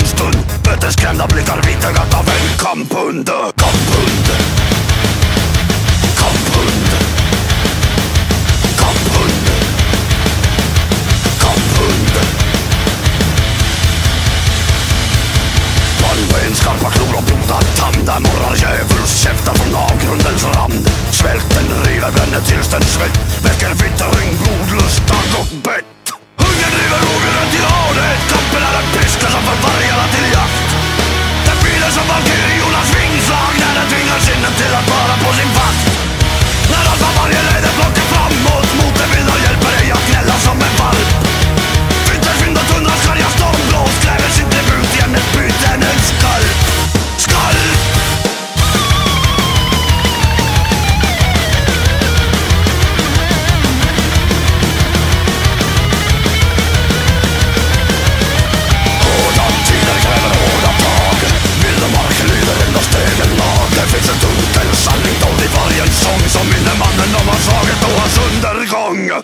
stund. Bötesskrämda blickar, vitögat av en kamphund. Kamphund. Kamphund. Kamphund. Kamphund. Pannben, skarpa klor och blodad tand. Där morrar djävulskäftar från avgrundens rand. Svälten river, bränner tills den svett. Väcker vittring, blodlustan och bett. Hunger driver rovdjuren till havet. Kampen är en piska som för vargarna till jakt. Den filer som valkyriornas vingslag. När den tvingar sinnen till att vara på sin vakt. När allt av varje leder plockar framåt. Mot den vilda hjälper ej att gnälla som en valp. Vintersvind och tundras karga stormblås. Kräver sin tribut igen ett byte än en skalp. Skalp! Det finns en dunkel sanning dold i varje sång som minner mannen om hans svaghet och hans undergång.